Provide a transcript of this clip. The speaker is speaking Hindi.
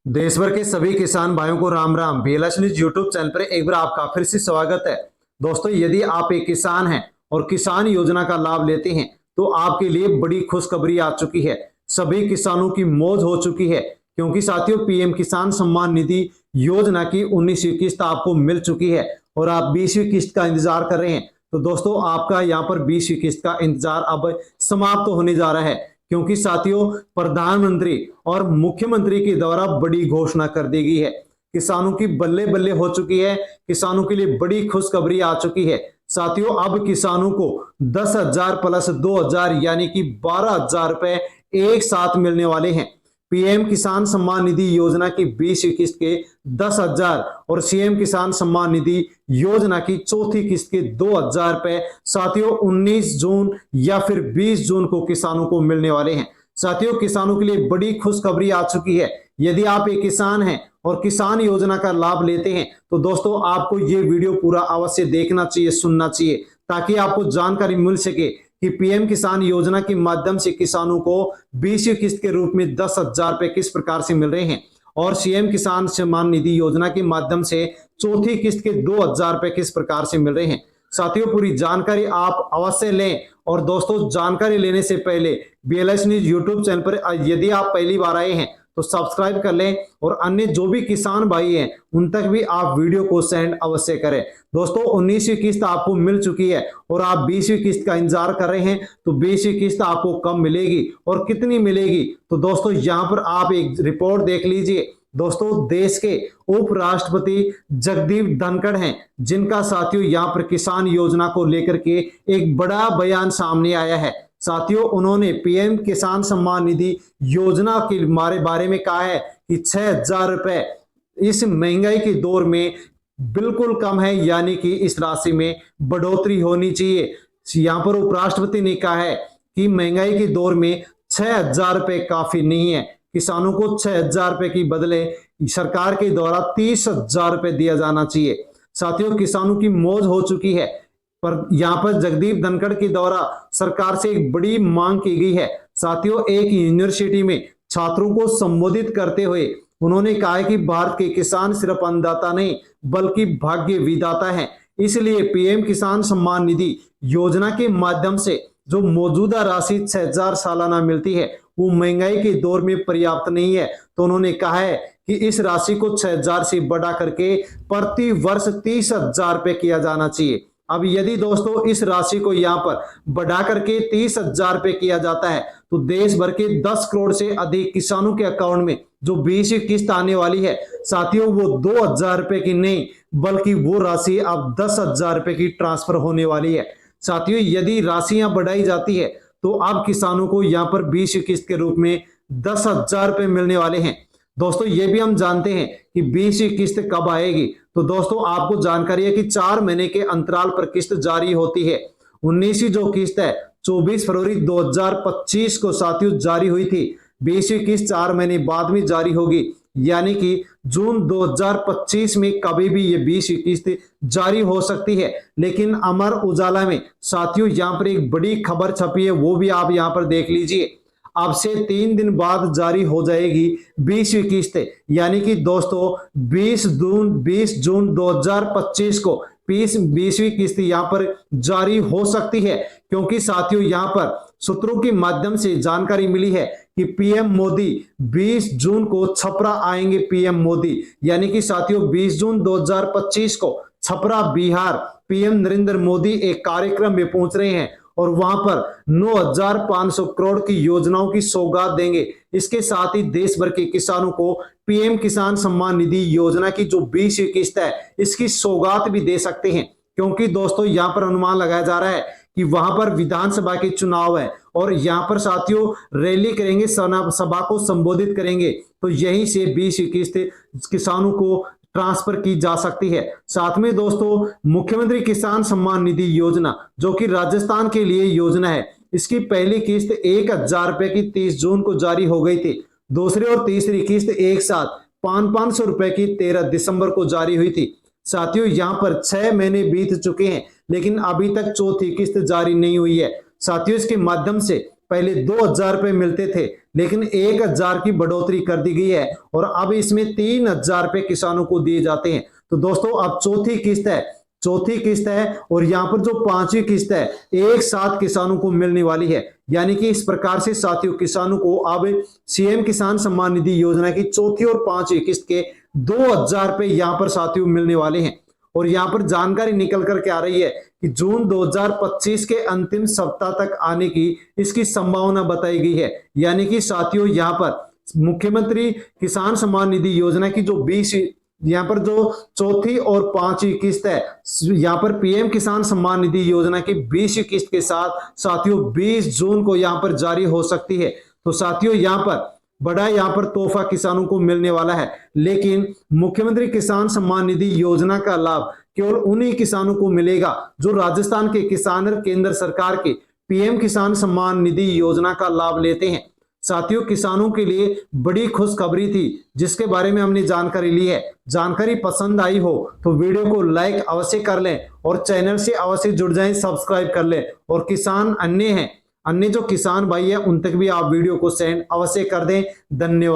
देश भर के सभी किसान भाइयों को Ram Ram. BLS news YouTube channel पर एक बार आपका फिर से स्वागत है। दोस्तों, यदि आप एक किसान हैं और किसान योजना का लाभ लेते हैं तो आपके लिए बड़ी खुशखबरी आ चुकी है। सभी किसानों की मौज हो चुकी है, क्योंकि साथियों पीएम किसान सम्मान निधि योजना की 19वीं किस्त आपको मिल चुकी है और आप 20वीं किस्त का इंतजार कर रहे हैं। तो दोस्तों, आपका यहाँ पर 20वीं किस्त का इंतजार अब समाप्त होने जा रहा है, क्योंकि साथियों प्रधानमंत्री और मुख्यमंत्री के द्वारा बड़ी घोषणा कर दी गई है। किसानों की बल्ले बल्ले हो चुकी है, किसानों के लिए बड़ी खुशखबरी आ चुकी है। साथियों, अब किसानों को 10,000 प्लस 2,000 यानी कि 12,000 रुपए एक साथ मिलने वाले हैं। पीएम किसान सम्मान निधि योजना की 20वीं किस्त के 10,000 और सीएम किसान सम्मान निधि योजना की चौथी किस्त के 2,000 रुपए साथियों 19 जून या फिर 20 जून को किसानों को मिलने वाले हैं। साथियों, किसानों के लिए बड़ी खुशखबरी आ चुकी है। यदि आप एक किसान हैं और किसान योजना का लाभ लेते हैं तो दोस्तों आपको ये वीडियो पूरा अवश्य देखना चाहिए, सुनना चाहिए, ताकि आपको जानकारी मिल सके कि पीएम किसान योजना के माध्यम से किसानों को 20वीं किस्त के रूप में 10,000 रुपए किस प्रकार से मिल रहे हैं और सीएम किसान सम्मान निधि योजना के माध्यम से चौथी किस्त के 2,000 रुपए किस प्रकार से मिल रहे हैं। साथियों, पूरी जानकारी आप अवश्य लें। और दोस्तों, जानकारी लेने से पहले बीएलएस न्यूज यूट्यूब चैनल पर यदि आप पहली बार आए हैं तो सब्सक्राइब कर लें और अन्य जो भी किसान भाई हैं उन तक भी आप वीडियो को सेंड अवश्य करें। दोस्तों, 19वीं किस्त आपको मिल चुकी है और आप 20वीं किस्त का इंतजार कर रहे हैं, तो 20वीं किस्त आपको कब मिलेगी और कितनी मिलेगी, तो दोस्तों यहां पर आप एक रिपोर्ट देख लीजिए। दोस्तों, देश के उपराष्ट्रपति जगदीप धनखड़ हैं, जिनका साथियों यहां पर किसान योजना को लेकर के एक बड़ा बयान सामने आया है। साथियों, उन्होंने पीएम किसान सम्मान निधि योजना के बारे में कहा है कि 6,000 रुपए इस महंगाई के दौर में बिल्कुल कम है, यानी कि इस राशि में बढ़ोतरी होनी चाहिए। यहां पर उपराष्ट्रपति ने कहा है कि महंगाई के दौर में 6,000 रुपए काफी नहीं है। किसानों को 6,000 रुपए की बदले सरकार के द्वारा 30,000 रुपए दिया जाना चाहिए। साथियों, किसानों की मौज हो चुकी है, पर यहां पर जगदीप धनखड़ के द्वारा सरकार से एक बड़ी मांग की गई है। साथियों, एक यूनिवर्सिटी में छात्रों को संबोधित करते हुए उन्होंने कहा है कि भारत के किसान सिर्फ अन्नदाता नहीं बल्कि भाग्य विधाता हैं। इसलिए पीएम किसान सम्मान निधि योजना के माध्यम से जो मौजूदा राशि 6,000 सालाना मिलती है वो महंगाई के दौर में पर्याप्त नहीं है। तो उन्होंने कहा है कि इस राशि को 6,000 से बढ़ा करके प्रति वर्ष 30,000 रुपए किया जाना चाहिए। अब यदि दोस्तों इस राशि को यहाँ पर बढ़ा करके 30,000 रुपए किया जाता है तो देश भर के 10 करोड़ से अधिक किसानों के अकाउंट में जो 20वीं किस्त आने वाली है साथियों, वो 2,000 रुपए की नहीं बल्कि वो राशि अब 10,000 रुपए की ट्रांसफर होने वाली है। साथियों, यदि राशियां बढ़ाई जाती है तो अब किसानों को यहाँ पर 20वीं किस्त के रूप में 10,000 रुपए मिलने वाले हैं। दोस्तों, ये भी हम जानते हैं कि 20वीं किस्त कब आएगी। तो दोस्तों, आपको जानकारी है कि 4 महीने के अंतराल पर किस्त जारी होती है। 19वीं जो किस्त है 24 फरवरी 2025 को साथियों जारी हुई थी। 20वीं किस्त 4 महीने बाद में जारी होगी, यानी कि जून 2025 में कभी भी ये 20वीं किस्त जारी हो सकती है। लेकिन अमर उजाला में साथियों यहाँ पर एक बड़ी खबर छपी है, वो भी आप यहाँ पर देख लीजिए। अब से 3 दिन बाद जारी हो जाएगी 20वीं किस्त, यानी कि दोस्तों 20 जून 2025 को 20वीं किस्त यहाँ पर जारी हो सकती है। क्योंकि साथियों यहाँ पर सूत्रों के माध्यम से जानकारी मिली है कि पीएम मोदी 20 जून को छपरा आएंगे। पीएम मोदी यानी कि साथियों 20 जून 2025 को छपरा बिहार पीएम नरेंद्र मोदी एक कार्यक्रम में पहुंच रहे हैं और वहां पर 9,500 करोड़ की योजनाओं की सौगात देंगे। इसके साथ ही देश भर के किसानों को पीएम किसान सम्मान निधि योजना की जो 20वीं किस्त है इसकी सौगात भी दे सकते हैं। क्योंकि दोस्तों यहाँ पर अनुमान लगाया जा रहा है कि वहां पर विधानसभा के चुनाव है और यहाँ पर साथियों रैली करेंगे, सभा को संबोधित करेंगे, तो यहीं से 20वीं किस्त किसानों को ट्रांसफर की जा सकती है। साथ में दोस्तों मुख्यमंत्री किसान सम्मान निधि योजना जो कि राजस्थान के लिए योजना है, इसकी पहली किस्त 1,000 रुपए की 30 जून को जारी हो गई थी। दूसरी और तीसरी किस्त एक साथ 500 रुपए की 13 दिसंबर को जारी हुई थी। साथियों यहाँ पर 6 महीने बीत चुके हैं लेकिन अभी तक चौथी किस्त जारी नहीं हुई है। साथियों, इसके माध्यम से पहले 2,000 रुपए मिलते थे, लेकिन 1,000 की बढ़ोतरी कर दी गई है और अब इसमें 3,000 रुपए किसानों को दिए जाते हैं। तो दोस्तों अब चौथी किस्त है और यहाँ पर जो 5वीं किस्त है एक साथ किसानों को मिलने वाली है। यानी कि इस प्रकार से साथियों किसानों को अब सीएम किसान सम्मान निधि योजना की चौथी और 5वीं किस्त के 2,000 रुपए यहाँ पर साथियों मिलने वाले हैं। और यहाँ पर जानकारी निकल करके आ रही है कि जून 2025 के अंतिम सप्ताह तक आने की इसकी संभावना बताई गई है। यानी कि साथियों यहाँ पर मुख्यमंत्री किसान सम्मान निधि योजना की जो 20 यहाँ पर जो चौथी और 5वीं किस्त है, यहाँ पर पीएम किसान सम्मान निधि योजना की 20वीं किस्त के साथ साथियों 20 जून को यहाँ पर जारी हो सकती है। तो साथियों यहाँ पर बड़ा यहाँ पर तोहफा किसानों को मिलने वाला है। लेकिन मुख्यमंत्री किसान सम्मान निधि योजना का लाभ केवल उन्हीं किसानों को मिलेगा जो राजस्थान के किसान और केंद्र सरकार के पीएम किसान सम्मान निधि योजना का लाभ लेते हैं। साथियों किसानों के लिए बड़ी खुशखबरी थी जिसके बारे में हमने जानकारी ली है। जानकारी पसंद आई हो तो वीडियो को लाइक अवश्य कर लें और चैनल से अवश्य जुड़ जाएं, सब्सक्राइब कर लें। और किसान अन्य जो किसान भाई है उन तक भी आप वीडियो को सेंड अवश्य कर दें। धन्यवाद।